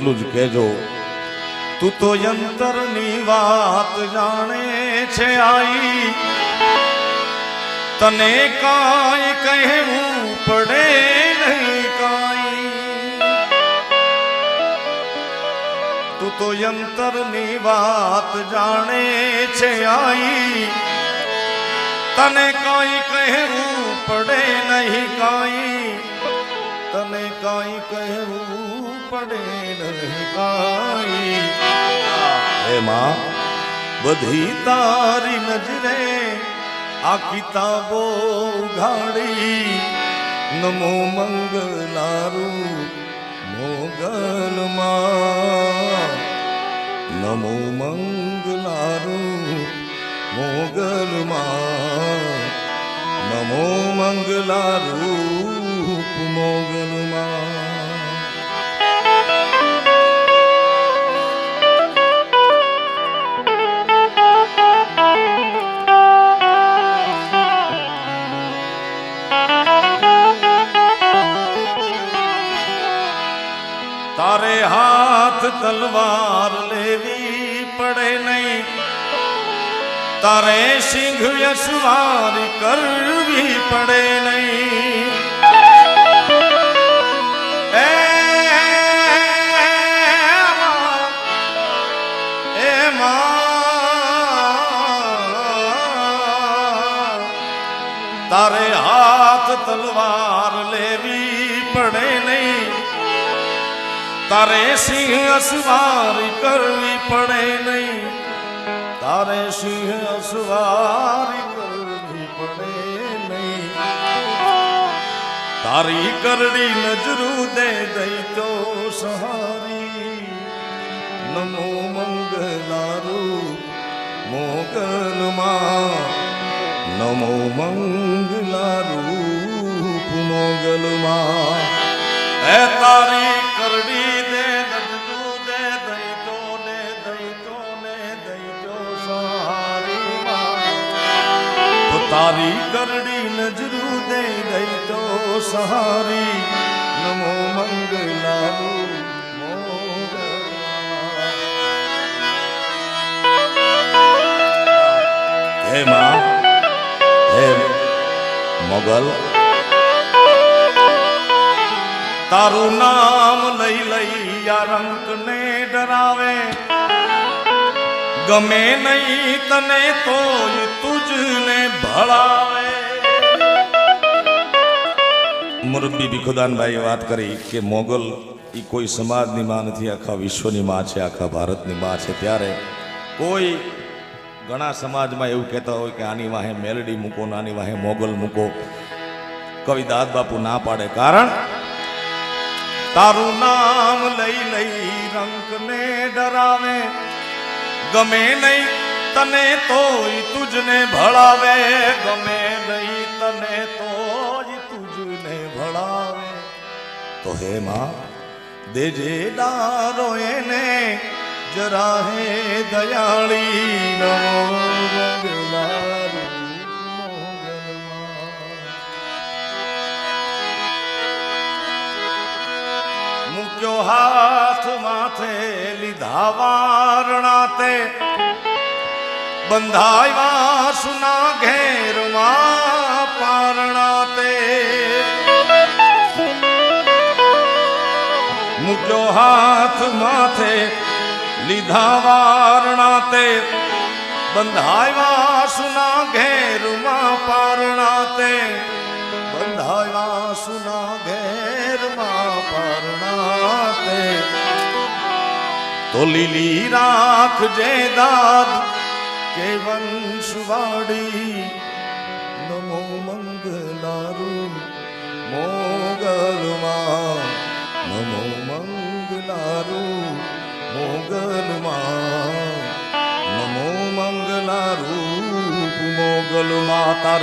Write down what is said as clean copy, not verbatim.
એટલું જ કહેજો, તું તો યંતરની વાત જાણે છે આઈ, તને કાંઈ કહેવું પડે નહીં કાંઈ. તું તો યંતરની વાત જાણે છે આઈ, તને કાંઈ કહેવું પડે નહીં કાંઈ, તને કાંઈ કહેવું પડે નહીં કાંઈ. હે માં, બધી તારી નજરે આ કિતાબો ઉઘાડી, નમો મંગલારૂ મોગલમાં, નમો મંગલારૂ મોગલમાં, નમો મંગલારૂપ મોગલમાં. તારે હાથ તલવાર લેવી પડે નહીં, તારે સિંહ સવારી કરવી પડે નહીં. તારે હાથ તલવાર લેવી પડે નહીં, તારે સિંહ સવારી કરવી પડે નહીં, તારે સિંહ સવારી કરવી પડે નહીં. તારી કરડી નજરું દે દઈ તો સહારી, નમો મંગલારૂપ મોગલમાં, નમો મંગલારૂપ મોગલમાં. હે તારી કરડી દે નજરું દે દઈ તો ને દઈ તો ને દઈ તો સહારી માં. તો તારી કરડી નજરું દે દઈ તો સહારી, નમો મંગલારૂપ મોગલમાં. હે માં, હે મોગલ, તારું નામ લઈ લઈ આ રંક ને ડરાવે, ગમે નહીં તને તોય તુજને ભળાવે. મુરબ્બી ભીખુદાનભાઈએ વાત કરી કે મોગલ એ કોઈ સમાજની માં નથી, આખા વિશ્વની માં છે, આખા ભારતની માં છે. ત્યારે કોઈ ઘણા સમાજમાં એવું કહેતા હોય કે આની વાહે મેલડી મૂકો, આની વાહે મોગલ મૂકો. કવિ દાદ બાપુ ના પાડે, કારણ તારું નામ લઈ લઈ રંક ને ડરાવે, ગમે નહીં તને તોય તુજને ભળાવે, ગમે નહીં તને તોય તુજને ભળાવે. તો હે માં, દેજે ડારો એને જરા હે દયાળી, નમો મંગલારૂપ મોગલમાં. મૂક્યો હાથ માથે લીધા વારણા તે, બંધાવ્યા સુના ઘેરમાં પારણા તે. મૂક્યો હાથ માથે લીધા વારણા તે, બંધાવ્યા સુના ઘેરમાં પારણા તે, બંધાવ્યા સુના ઘેરમાં પારણા તે. તો લીલી રાખજે દાદ કે વંશવાડી, નમો મંગલારૂપ મોગલમાં, નમો મંગલારૂપ મોગલમાં, નમો મંગલારૂપ મોગલમાં. તારે